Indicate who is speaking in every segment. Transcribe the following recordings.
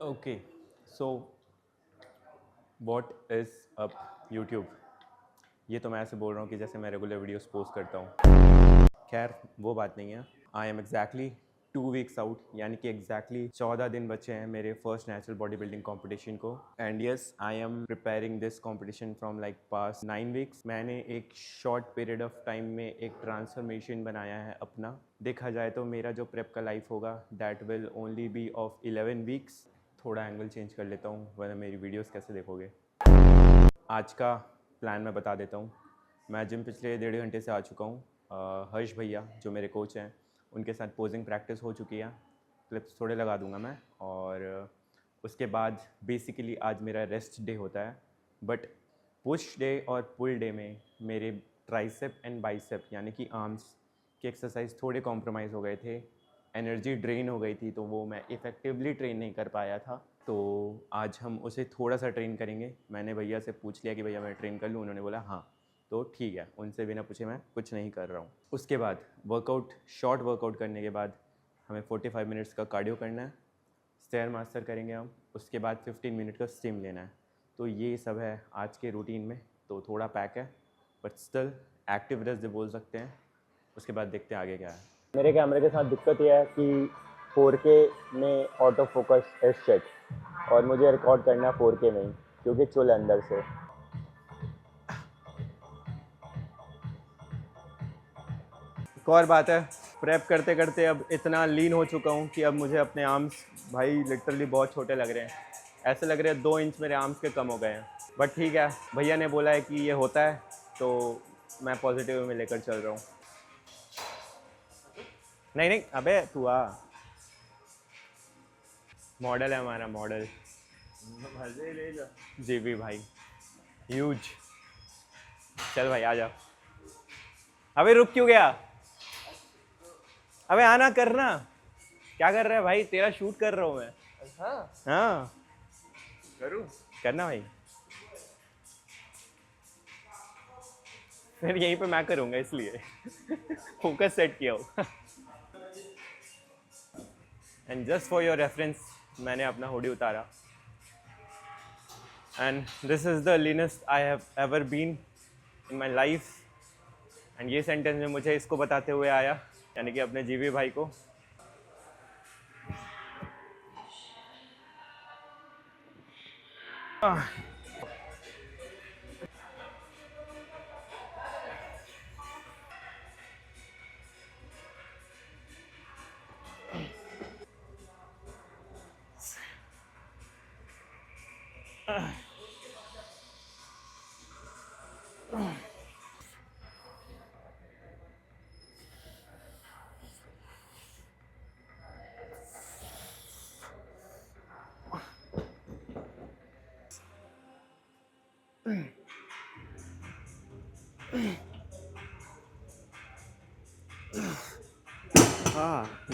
Speaker 1: Okay, so what is up YouTube. ये तो मैं ऐसे बोल रहा हूँ कि जैसे मैं रेगुलर वीडियोस पोस्ट करता हूँ। खैर वो बात नहीं है। I am exactly 2 weeks out, यानी कि एग्जैक्टली 14 दिन बचे हैं मेरे first natural body building competition को। And yes, I am preparing this competition from like past 9 weeks. मैंने एक शॉर्ट पीरियड ऑफ टाइम में एक ट्रांसफॉर्मेशन बनाया है अपना। देखा जाए तो मेरा जो प्रेप का लाइफ होगा that will only be of 11 weeks. थोड़ा एंगल चेंज कर लेता हूँ वरना मेरी वीडियोस कैसे देखोगे। आज का प्लान मैं बता देता हूँ। मैं जिम पिछले 1.5 घंटे से आ चुका हूँ। हर्ष भैया जो मेरे कोच हैं उनके साथ पोजिंग प्रैक्टिस हो चुकी है। क्लिप्स थोड़े लगा दूंगा मैं। और उसके बाद बेसिकली आज मेरा रेस्ट डे होता है। बट पुश डे और पुल डे में मेरे ट्राइसेप एंड बाइसेप यानी कि आर्म्स की एक्सरसाइज थोड़े कॉम्प्रोमाइज़ हो गए थे। एनर्जी ड्रेन हो गई थी तो वो मैं इफ़ेक्टिवली ट्रेन नहीं कर पाया था। तो आज हम उसे थोड़ा सा ट्रेन करेंगे। मैंने भैया से पूछ लिया कि भैया मैं ट्रेन कर लूँ, उन्होंने बोला हाँ। तो ठीक है, उनसे बिना पूछे मैं कुछ नहीं कर रहा हूँ। उसके बाद वर्कआउट, शॉर्ट वर्कआउट करने के बाद हमें 45 मिनट्स का कार्डियो करना है। स्टेयर मास्टर करेंगे हम। उसके बाद 15 मिनट का स्टीम लेना है। तो ये सब है आज के रूटीन में। तो थोड़ा पैक है बट स्टिल एक्टिव रेस्ट बोल सकते हैं। उसके बाद देखते हैं आगे क्या है।
Speaker 2: मेरे कैमरे के साथ दिक्कत यह है कि 4K में ऑटो फोकस है शेट, और मुझे रिकॉर्ड करना 4K में ही क्योंकि चुल अंदर से।
Speaker 1: एक और बात है, प्रेप करते करते अब इतना लीन हो चुका हूँ कि अब मुझे अपने आर्म्स भाई लिटरली बहुत छोटे लग रहे हैं। ऐसे लग रहे हैं 2 इंच मेरे आर्म्स के कम हो गए हैं। बट ठीक है, भैया ने बोला है कि ये होता है तो मैं पॉजिटिव में लेकर चल रहा हूँ। नहीं नहीं, अबे तू आ। मॉडल है हमारा, मॉडल जी भी भाई, ह्यूज। चल भाई आ जा। अबे रुक क्यों गया? अबे आना करना। क्या कर रहा है भाई? तेरा शूट कर रहा हूँ मैं। हाँ
Speaker 2: करूँ?
Speaker 1: करना भाई। फिर यहीं पे मैं करूँगा इसलिए फोकस सेट किया हो। And just for your reference मैंने अपना हुडी उतारा। And this is the leanest I have ever been in my life. And ये सेंटेंस में मुझे इसको बताते हुए आया, यानी कि अपने जीवी भाई को। हाँ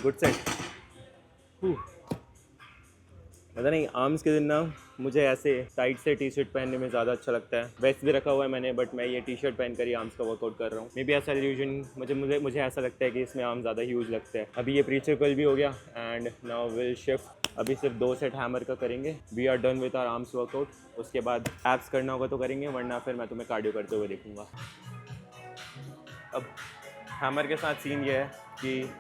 Speaker 1: गुड सेट। पता नहीं आर्म्स के दिन ना मुझे ऐसे टाइट से टी शर्ट पहनने में ज़्यादा अच्छा लगता है। वेस्ट भी रखा हुआ है मैंने, बट मैं ये टी शर्ट पहन कर ही आर्म्स का वर्कआउट कर रहा हूँ। मे बी ऐसा इल्यूजन मुझे ऐसा लगता है कि इसमें आर्म ज़्यादा ह्यूज लगता है। अभी ये प्री सर्कल भी हो गया एंड नाउ विल शिफ्ट। अभी सिर्फ 2 सेट हैमर का करेंगे। We are done with our arms workout. उसके बाद एब्स करना होगा तो करेंगे, वरना फिर मैं तुम्हें कार्डियो करते हुए देखूँगा। अब हैमर के साथ सीन ये है कि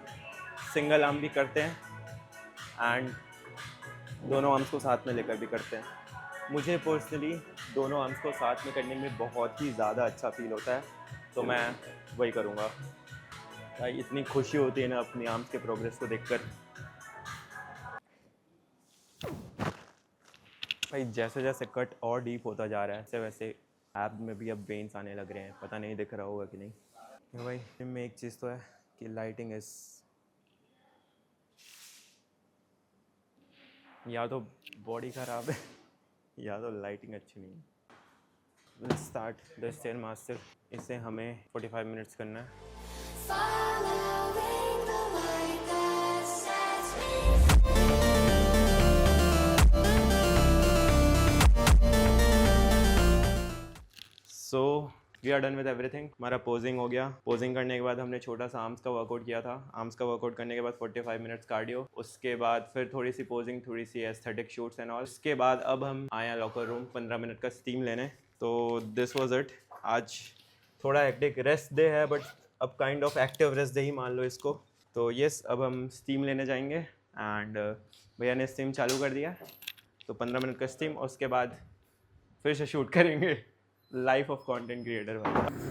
Speaker 1: सिंगल आर्म भी करते हैं एंड दोनों आर्म्स को साथ में लेकर भी करते हैं। मुझे पर्सनली दोनों आर्म्स को साथ में करने में बहुत ही ज़्यादा अच्छा फील होता है, तो मैं वही करूँगा। भाई इतनी खुशी होती है ना अपनी आर्म्स के प्रोग्रेस को देखकर। भाई जैसे जैसे कट और डीप होता जा रहा है वैसे वैसे ऐब में भी अब वेन्स आने लग रहे हैं। पता नहीं दिख रहा होगा कि नहीं। भाई इनमें एक चीज़ तो है कि लाइटिंग इज़, या तो बॉडी ख़राब है या तो लाइटिंग अच्छी नहीं है। Let's start the stair master. इसे हमें 45 मिनट्स करना है। So we are done with everything. हमारा पोजिंग हो गया। पोजिंग करने के बाद हमने छोटा सा आर्म्स का वर्कआउट किया था। आर्म्स का वर्कआउट करने के बाद 45 मिनट्स कार्डियो, उसके बाद फिर थोड़ी सी पोजिंग, थोड़ी सी एस्थेटिक शूट्स एंड ऑल। उसके बाद अब हम आए लॉकर रूम 15 मिनट का स्टीम लेने। तो दिस वॉज इट। आज थोड़ा हेक्टिक रेस्ट डे है, बट अब kind of active rest day ही मान लो इसको। तो यस, अब हम स्टीम लेने जाएंगे एंड भैया ने स्टीम चालू कर दिया। तो 15 मिनट का स्टीम, और उसके बाद फिर से शूट करेंगे। लाइफ ऑफ कंटेंट क्रिएटर भाई।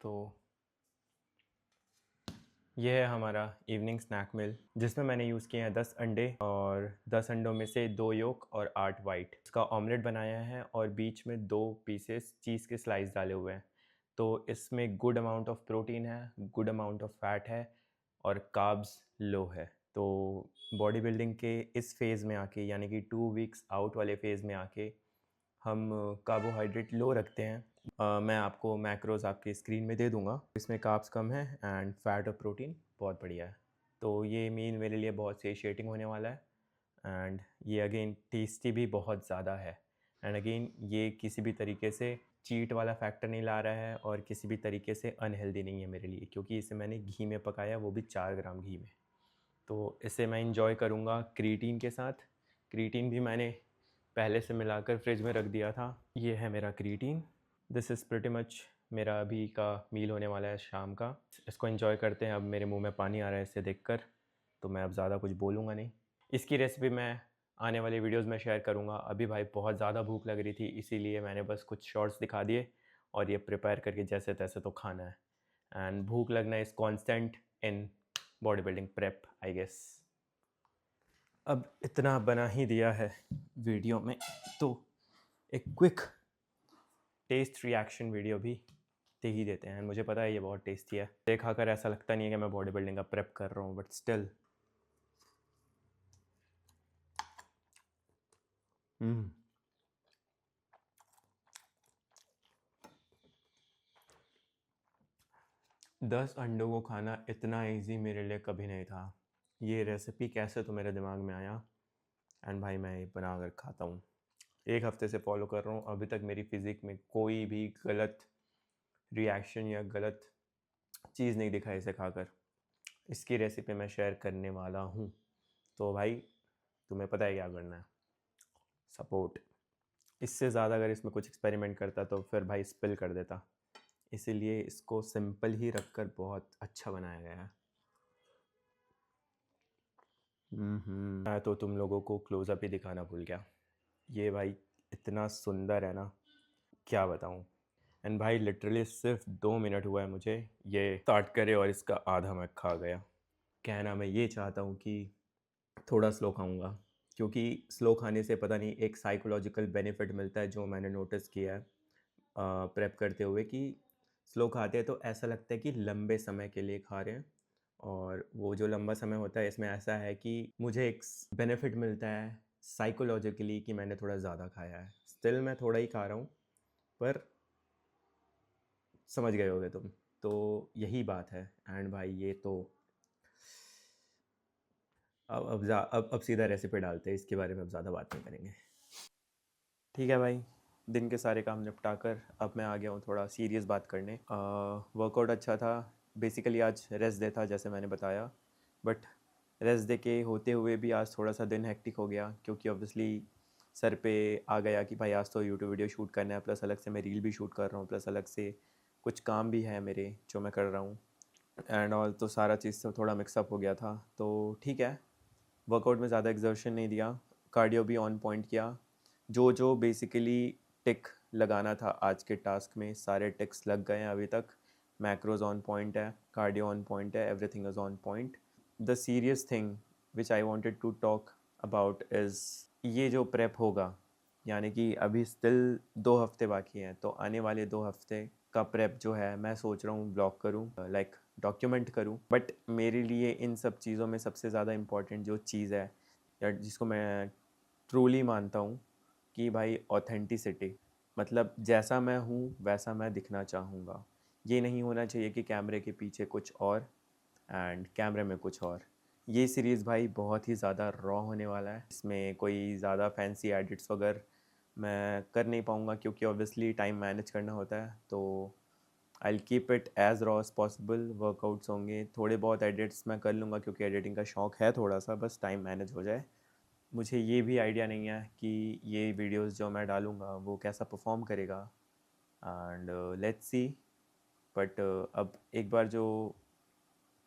Speaker 1: तो ये है हमारा इवनिंग स्नैक मील, जिसमें मैंने यूज़ किए हैं 10 अंडे, और 10 अंडों में से 2 योक और 8 वाइट। इसका ऑमलेट बनाया है और बीच में 2 पीसेस चीज़ के स्लाइस डाले हुए हैं। तो इसमें गुड अमाउंट ऑफ प्रोटीन है, गुड अमाउंट ऑफ फैट है, और कार्ब्स लो है। तो बॉडी बिल्डिंग के इस फेज़ में आके, यानी कि 2 वीक्स आउट वाले फेज़ में आके, हम कार्बोहाइड्रेट लो रखते हैं। मैं आपको मैक्रोज आपकी स्क्रीन में दे दूंगा। इसमें कार्ब्स कम है एंड फैट और प्रोटीन बहुत बढ़िया है। तो ये मील मेरे लिए बहुत सेशिएटिंग होने वाला है, एंड ये अगेन टेस्टी भी बहुत ज़्यादा है। एंड अगेन ये किसी भी तरीके से चीट वाला फैक्टर नहीं ला रहा है, और किसी भी तरीके से अनहेल्दी नहीं है मेरे लिए, क्योंकि इसे मैंने घी में पकाया, वो भी 4 ग्राम घी में। तो इसे मैं इंजॉय करूँगा क्रिएटिन के साथ। क्रिएटिन भी मैंने पहले से मिलाकर फ्रिज में रख दिया था। ये है मेरा creatine. This is pretty much मेरा अभी का मील होने वाला है शाम का। इसको एंजॉय करते हैं। अब मेरे मुंह में पानी आ रहा है इसे देखकर, तो मैं अब ज़्यादा कुछ बोलूँगा नहीं। इसकी रेसिपी मैं आने वाले वीडियोस में शेयर करूँगा। अभी भाई बहुत ज़्यादा भूख लग रही थी, इसीलिए मैंने बस कुछ शॉर्ट्स दिखा दिए, और ये प्रिपेयर करके जैसे तैसे तो खाना है। एंड भूख लगना is constant in body building prep I guess. अब इतना बना ही दिया है वीडियो में, तो एक क्विक टेस्ट रिएक्शन वीडियो भी दे ही देते हैं। मुझे पता है ये बहुत टेस्टी है, देखा कर ऐसा लगता नहीं है कि मैं बॉडी बिल्डिंग का प्रेप कर रहा हूँ, बट स्टिल। हम्म 10 अंडों को खाना इतना इजी मेरे लिए कभी नहीं था। ये रेसिपी कैसे तो मेरे दिमाग में आया, एंड भाई मैं ये बना कर खाता हूँ। 1 हफ्ते से फॉलो कर रहा हूँ, अभी तक मेरी फिज़िक में कोई भी गलत रिएक्शन या गलत चीज़ नहीं दिखा इसे खाकर। इसकी रेसिपी मैं शेयर करने वाला हूँ। तो भाई तुम्हें पता है क्या करना है, सपोर्ट। इससे ज़्यादा अगर इसमें कुछ एक्सपेरिमेंट करता तो फिर भाई स्पिल कर देता, इसीलिए इसको सिंपल ही रखकर बहुत अच्छा बनाया गया है। मैं तो तुम लोगों को क्लोज़अप ही दिखाना भूल गया। ये भाई इतना सुंदर है ना, क्या बताऊँ। एंड भाई लिटरली सिर्फ 2 मिनट हुआ है मुझे ये स्टार्ट करे, और इसका आधा मैं खा गया। कहना मैं ये चाहता हूँ कि थोड़ा स्लो खाऊंगा, क्योंकि स्लो खाने से पता नहीं एक साइकोलॉजिकल बेनिफिट मिलता है, जो मैंने नोटिस किया है प्रेप करते हुए, कि स्लो खाते हैं तो ऐसा लगता है कि लंबे समय के लिए खा रहे हैं। और वो जो लंबा समय होता है, इसमें ऐसा है कि मुझे एक बेनिफिट मिलता है साइकोलॉजिकली कि मैंने थोड़ा ज़्यादा खाया है। स्टिल मैं थोड़ा ही खा रहा हूँ, पर समझ गए होगे तुम। तो यही बात है। एंड भाई ये तो अब सीधा रेसिपी डालते हैं, इसके बारे में अब ज़्यादा बात नहीं करेंगे। ठीक है भाई, दिन के सारे काम निपटा कर अब मैं आ गया हूँ थोड़ा सीरियस बात करने। वर्कआउट अच्छा था। बेसिकली आज रेस्ट डे था जैसे मैंने बताया, बट रेस्ट डे के होते हुए भी आज थोड़ा सा दिन हेक्टिक हो गया, क्योंकि ऑब्वियसली सर पे आ गया कि भाई आज तो यूट्यूब वीडियो शूट करना है, प्लस अलग से मैं रील भी शूट कर रहा हूँ, प्लस अलग से कुछ काम भी है मेरे जो मैं कर रहा हूँ एंड ऑल। तो सारा चीज़ से थोड़ा मिक्सअप हो गया था। तो ठीक है, वर्कआउट में ज़्यादा एक्सर्शन नहीं दिया, कार्डियो भी ऑन पॉइंट किया। जो जो बेसिकली टिक लगाना था आज के टास्क में, सारे टिक्स लग गए हैं अभी तक। मैक्रोज ऑन पॉइंट है, कार्डियो ऑन पॉइंट है, everything is on point. The serious thing which I wanted to talk about is ये जो प्रेप होगा, यानी कि अभी स्टिल 2 हफ्ते बाकी हैं, तो आने वाले 2 हफ्ते का प्रेप जो है मैं सोच रहा हूँ ब्लॉग करूँ, लाइक डॉक्यूमेंट करूँ। बट मेरे लिए इन सब चीज़ों में सबसे ज़्यादा इम्पॉर्टेंट जो चीज़ है, या जिसको मैं ट्रूली मानता हूँ, कि भाई ऑथेंटिसिटी, मतलब जैसा मैं हूँ वैसा मैं दिखना चाहूँगा। ये नहीं होना चाहिए कि कैमरे के पीछे कुछ और एंड कैमरे में कुछ और। ये सीरीज़ भाई बहुत ही ज़्यादा रॉ होने वाला है। इसमें कोई ज़्यादा फैंसी एडिट्स वगैरह मैं कर नहीं पाऊँगा क्योंकि ऑब्वियसली टाइम मैनेज करना होता है। तो I keep it as raw as possible. Workouts होंगे, थोड़े बहुत एडिट्स मैं कर लूँगा क्योंकि एडिटिंग का शौक़ है थोड़ा सा, बस टाइम मैनेज हो जाए। मुझे ये भी आइडिया नहीं है कि ये वीडियोस जो मैं डालूँगा वो कैसा परफॉर्म करेगा एंड लेट्स सी। बट अब एक बार जो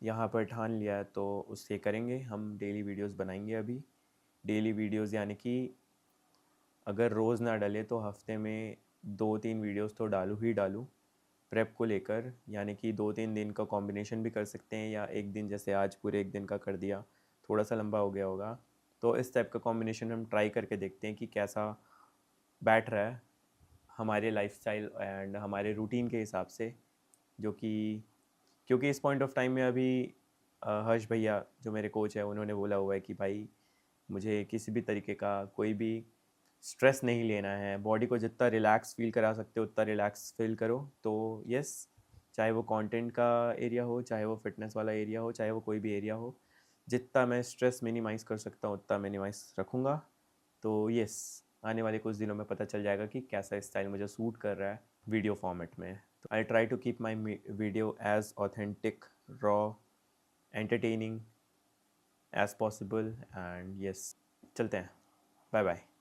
Speaker 1: यहाँ पर ठान लिया है तो उससे करेंगे, हम डेली वीडियोस बनाएंगे। अभी डेली वीडियोस यानी कि अगर रोज़ ना डाले तो हफ्ते में 2-3 वीडियोस तो डालूँ ही डालूँ प्रेप को लेकर। यानी कि 2-3 दिन का कॉम्बिनेशन भी कर सकते हैं या एक दिन, जैसे आज पूरे एक दिन का कर दिया, थोड़ा सा लंबा हो गया होगा। तो इस टाइप का कॉम्बिनेशन हम ट्राई करके देखते हैं कि कैसा बैठ रहा है हमारे लाइफस्टाइल एंड हमारे रूटीन के हिसाब से। जो कि क्योंकि इस पॉइंट ऑफ टाइम में अभी हर्ष भैया जो मेरे कोच है उन्होंने बोला हुआ है कि भाई मुझे किसी भी तरीके का कोई भी स्ट्रेस नहीं लेना है, बॉडी को जितना रिलैक्स फील करा सकते हो उतना रिलैक्स फील करो। तो यस, चाहे वो कंटेंट का एरिया हो, चाहे वो फिटनेस वाला एरिया हो, चाहे वो कोई भी एरिया हो, जितना मैं स्ट्रेस मिनिमाइज़ कर सकता हूँ उतना मिनिमाइज़ रखूँगा। तो यस, आने वाले कुछ दिनों में पता चल जाएगा कि कैसा स्टाइल मुझे सूट कर रहा है वीडियो फॉर्मेट में। तो I try to keep my video as authentic, raw, entertaining as possible and yes, चलते हैं, बाय बाय।